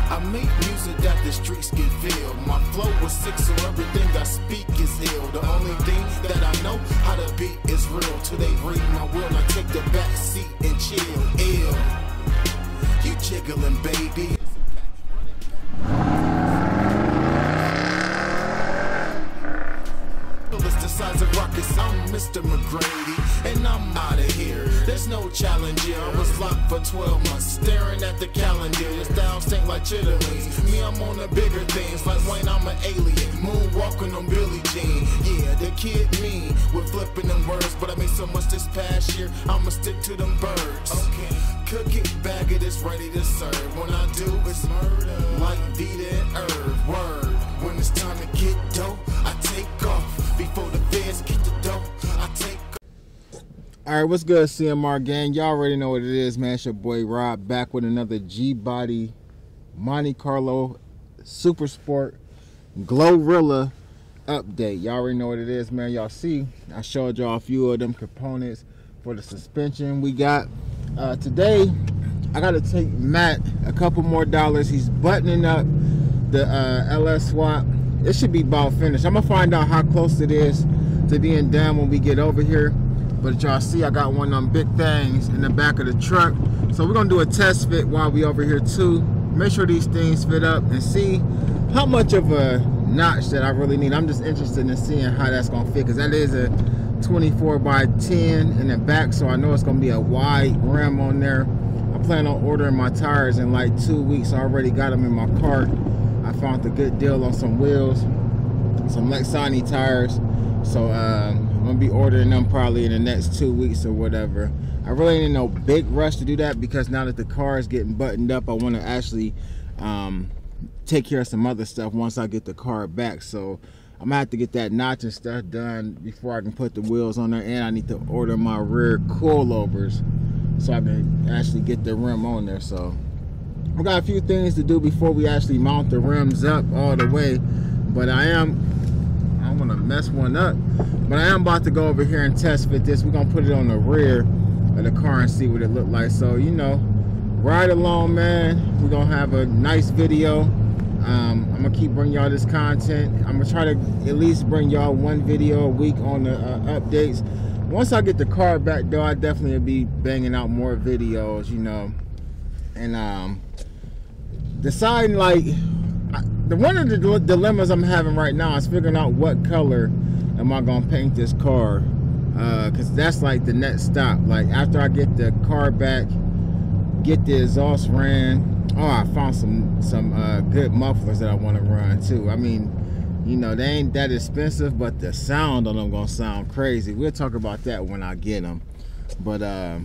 I make music that the streets can feel. My flow was sick, so everything I speak is ill. The only thing that I know how to beat is real. Till they read my will, I take the back seat and chill. Ill, you jiggling, baby. It's the size of rockets. I'm Mr. McGrady, and I'm out of here. There's no challenge here. I was locked for 12 months, staring at the calendar. This down stink like chitterlings. Me, I'm on the bigger things. Like Wayne, I'm an alien. Moonwalking on Billie Jean. Yeah, the kid me with flipping them words, but I made so much this past year. I'ma stick to them birds. Okay, cook it, bag it, it's ready to serve. When I do, it's murder. Like Vita and Herb. Word. When it's time to get dough, I take off. Before the feds get the dough, I take off. Alright, what's good, CMR gang? Y'all already know what it is, man. It's your boy Rob back with another G-Body Monte Carlo Super Sport Glorilla update. Y'all already know what it is, man. Y'all see, I showed y'all a few of them components for the suspension we got. Today, I got to take Matt a couple more dollars. He's buttoning up the LS swap. It should be about finished. I'm gonna find out how close it is to being done when we get over here. But y'all see, I got one of them big things in the back of the truck. So we're gonna do a test fit while we over here too. Make sure these things fit up and see how much of a notch that I really need. I'm just interested in seeing how that's gonna fit, because that is a 24 by 10 in the back, so I know it's gonna be a wide rim on there. I plan on ordering my tires in like 2 weeks. I already got them in my cart. I found a good deal on some wheels, some Lexani tires, so I'm gonna be ordering them probably in the next 2 weeks or whatever. I really ain't in no big rush to do that, because now that the car is getting buttoned up, I want to actually take care of some other stuff once I get the car back. So I'm gonna have to get that notch and stuff done before I can put the wheels on there, and I need to order my rear coilovers so I can actually get the rim on there. So we got a few things to do before we actually mount the rims up all the way, but I don't want to mess one up, but I am about to go over here and test fit this. We're gonna put it on the rear of the car and see what it look like. So, you know, ride along, man. We're gonna have a nice video. I'm gonna keep bringing y'all this content. I'm gonna try to at least bring y'all one video a week on the updates. Once I get the car back though, I definitely will be banging out more videos, you know. And deciding, like, one of the dilemmas I'm having right now is figuring out what color am I gonna paint this car, because that's like the next stop. Like, after I get the car back, get the exhaust ran. Oh, I found some good mufflers that I want to run too. I mean, you know, they ain't that expensive, but the sound on them gonna sound crazy. We'll talk about that when I get them. But I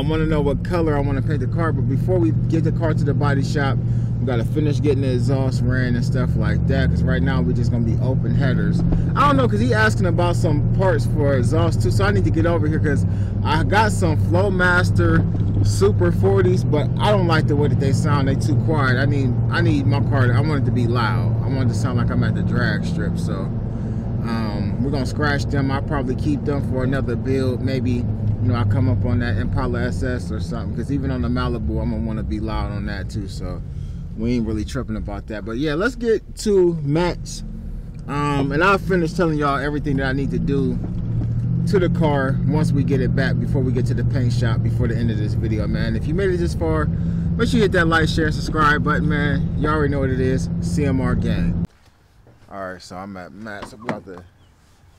want to know what color I want to paint the car. But before we get the car to the body shop, we got to finish getting the exhaust ran and stuff like that, because right now we're just going to be open headers. I don't know, because he asking about some parts for exhaust too, so I need to get over here, because I got some Flowmaster Super 40s, but I don't like the way that they sound. They too quiet. I need my car, I want it to be loud. I want it to sound like I'm at the drag strip. So we're going to scratch them. I'll probably keep them for another build. Maybe, you know, I come up on that Impala SS or something, because even on the Malibu, I'm gonna want to be loud on that too. So we ain't really tripping about that. But yeah, let's get to Matt's, and I'll finish telling y'all everything that I need to do to the car once we get it back, before we get to the paint shop, before the end of this video, man. If you made it this far, make sure you hit that like, share, and subscribe button, man. You already know what it is. CMR gang. All right, so I'm at Matt's. I'm about to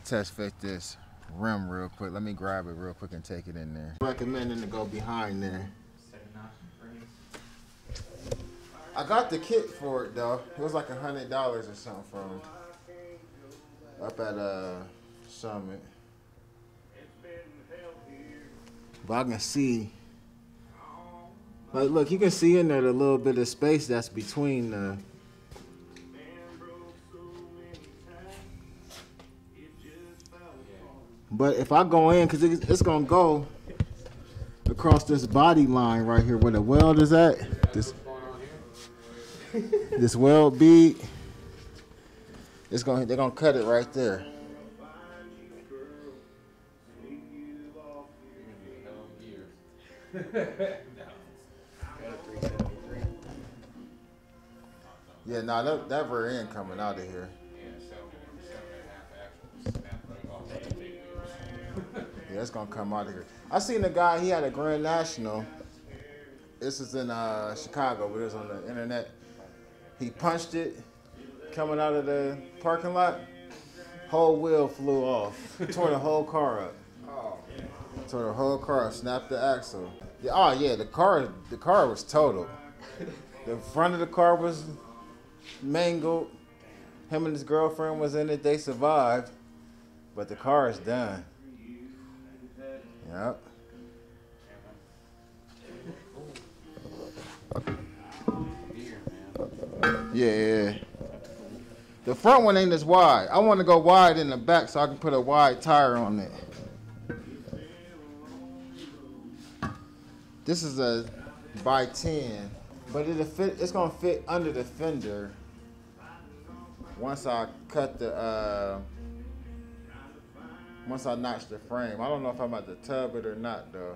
test fit this rim real quick. Let me grab it real quick and take it in there. Recommending to go behind there. I got the kit for it though. It was like $100 or something from up at Summit. But I can see, like, look, you can see in there the little bit of space that's between the. But if I go in, because it's going to go across this body line right here where the weld is at. This weld bead. They're going to cut it right there. Yeah, nah, that rear end coming out of here. Yeah, it's gonna come out of here. I seen a guy. He had a Grand National. This is in Chicago, but it was on the internet. He punched it coming out of the parking lot. Whole wheel flew off. Tore the whole car up. Tore the whole car up. Snapped the axle. Yeah, oh yeah, the car was totaled. The front of the car was mangled. Him and his girlfriend was in it. They survived, but the car is done. Yep. Yeah. The front one ain't as wide. I want to go wide in the back so I can put a wide tire on it. This is a by 10, but it'll fit. It's gonna fit under the fender once I cut the. Once I notch the frame. I don't know if I'm about to tub it or not though.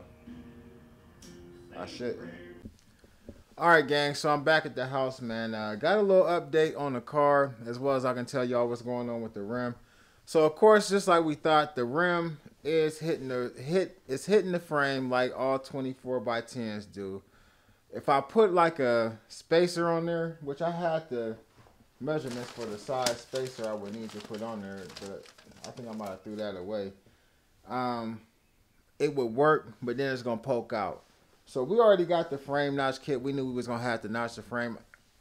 I shouldn't. Alright gang, so I'm back at the house, man. Got a little update on the car, as well as I can tell y'all what's going on with the rim. So of course, just like we thought, the rim is hitting the frame like all 24 by 10s do. If I put like a spacer on there, which I had the measurements for the size spacer I would need to put on there, but I think I might have threw that away. It would work, but then it's gonna poke out. So we already got the frame notch kit. We knew we was gonna have to notch the frame.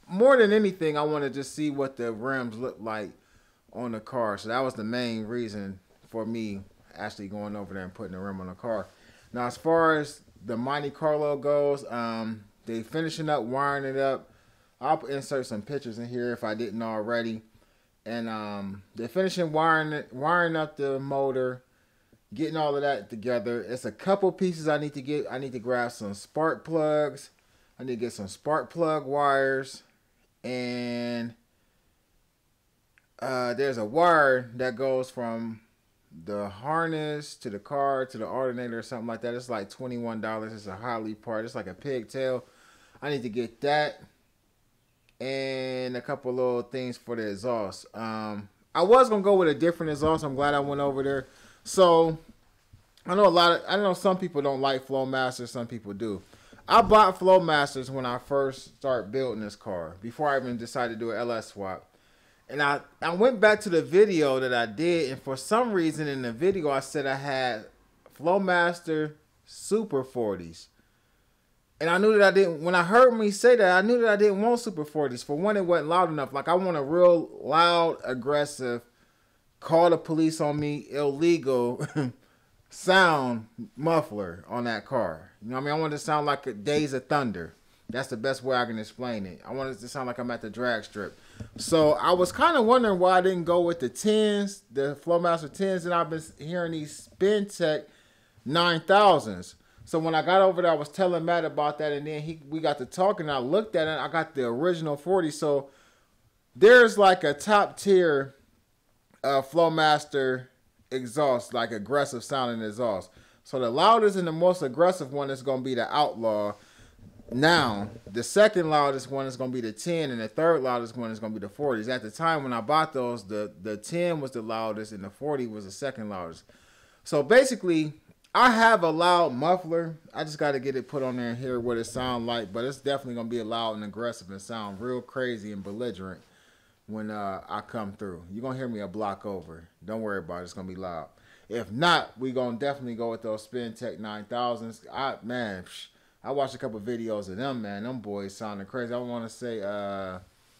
More than anything, I want to just see what the rims look like on the car. So that was the main reason for me actually going over there and putting the rim on the car. Now, as far as the Monte Carlo goes, they finishing up wiring it up. I'll insert some pictures in here if I didn't already. And they're finishing wiring up the motor, getting all of that together. It's a couple pieces I need to get. I need to grab some spark plugs. I need to get some spark plug wires. And there's a wire that goes from the harness to the car to the alternator or something like that. It's like $21. It's a Holley part. It's like a pigtail. I need to get that. And a couple little things for the exhaust. I was going to go with a different exhaust. I'm glad I went over there. So, I know some people don't like Flowmasters, some people do. I bought Flowmasters when I first started building this car, before I even decided to do an LS swap. And I went back to the video that I did, and for some reason in the video I said I had Flowmaster Super 40s. And I knew that I didn't, when I heard me say that, I knew that I didn't want Super 40s. For one, it wasn't loud enough. Like, I want a real loud, aggressive, call the police on me, illegal sound muffler on that car. You know what I mean? I want it to sound like a Days of Thunder. That's the best way I can explain it. I want it to sound like I'm at the drag strip. So I was kind of wondering why I didn't go with the 10s, the Flowmaster 10s, and I've been hearing these SpinTech 9000s. So when I got over there, I was telling Matt about that, and then we got to talking, and I looked at it, and I got the original 40. So there's like a top tier Flowmaster exhaust, like aggressive sounding exhaust. So the loudest and the most aggressive one is going to be the Outlaw. Now, the second loudest one is going to be the 10, and the third loudest one is going to be the 40s. At the time when I bought those, the 10 was the loudest, and the 40 was the second loudest. So basically, I have a loud muffler. I just got to get it put on there and hear what it sounds like. But it's definitely going to be loud and aggressive and sound real crazy and belligerent when I come through. You're going to hear me a block over. Don't worry about it. It's going to be loud. If not, we're going to definitely go with those SpinTech 9000s. I watched a couple videos of them, man. Them boys sounding crazy. I want to say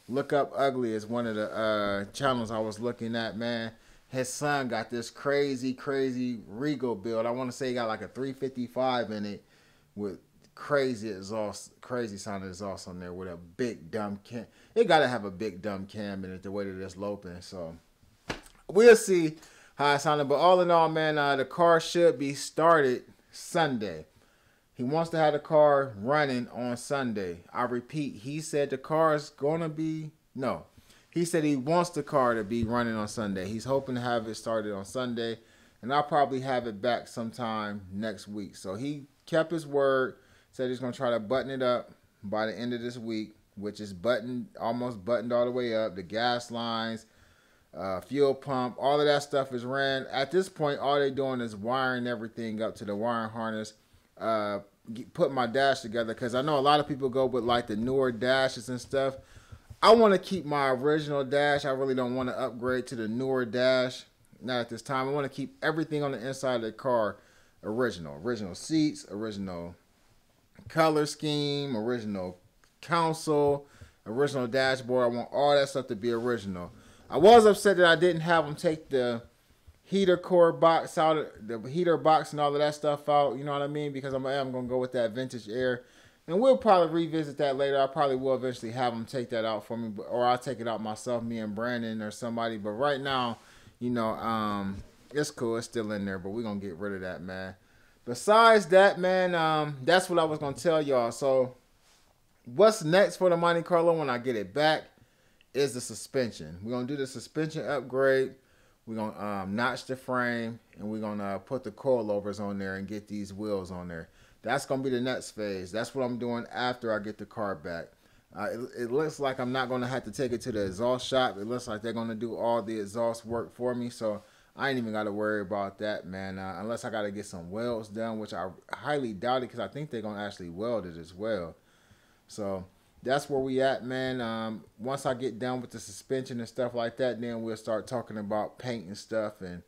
Look Up Ugly is one of the channels I was looking at, man. His son got this crazy Regal build. I want to say he got like a 355 in it with crazy exhaust, crazy sounding exhaust on there with a big dumb cam. It got to have a big dumb cam in it the way that it's loping. So we'll see how it sounded. But all in all, man, the car should be started Sunday. He wants to have the car running on Sunday. I repeat, he said the car is going to be, no. He said he wants the car to be running on Sunday. He's hoping to have it started on Sunday. And I'll probably have it back sometime next week. So he kept his word. Said he's going to try to button it up by the end of this week. which is almost buttoned all the way up. The gas lines, fuel pump, all of that stuff is ran. At this point, all they're doing is wiring everything up to the wiring harness. Put my dash together, because I know a lot of people go with like the newer dashes and stuff. I want to keep my original dash. I really don't want to upgrade to the newer dash. Not at this time. I want to keep everything on the inside of the car original. Original seats, original color scheme, original console, original dashboard. I want all that stuff to be original. I was upset that I didn't have them take the heater core box out, the heater box and all of that stuff out. You know what I mean? Because I'm going to go with that vintage air. And we'll probably revisit that later. I probably will eventually have them take that out for me. Or I'll take it out myself, me and Brandon or somebody. But right now, you know, it's cool. It's still in there. But we're going to get rid of that, man. Besides that, man, that's what I was going to tell y'all. So what's next for the Monte Carlo when I get it back is the suspension. We're going to do the suspension upgrade. We're going to notch the frame. And we're going to put the coilovers on there and get these wheels on there. That's going to be the next phase. That's what I'm doing after I get the car back. It looks like I'm not going to have to take it to the exhaust shop. It looks like they're going to do all the exhaust work for me. So I ain't even got to worry about that, man. Unless I got to get some welds done, which I highly doubt it, because I think they're going to actually weld it as well. So that's where we at, man. Once I get done with the suspension and stuff like that, then we'll start talking about paint and stuff. And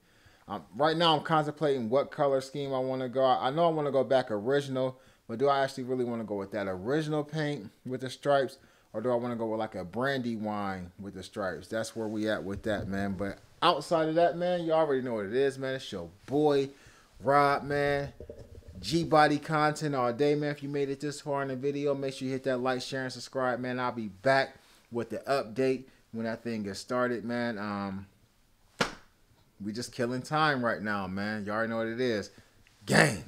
right now I'm contemplating what color scheme I want to go. I know I want to go back original, but do I actually really want to go with that original paint with the stripes, or do I want to go with like a brandy wine with the stripes? That's where we at with that, man. But outside of that, man, you already know what it is, man. It's your boy Rob, man. G-Body content all day, man. If you made it this far in the video, make sure you hit that like, share, and subscribe, man. I'll be back with the update when that thing gets started, man. We just killing time right now, man. You already know what it is. Gang.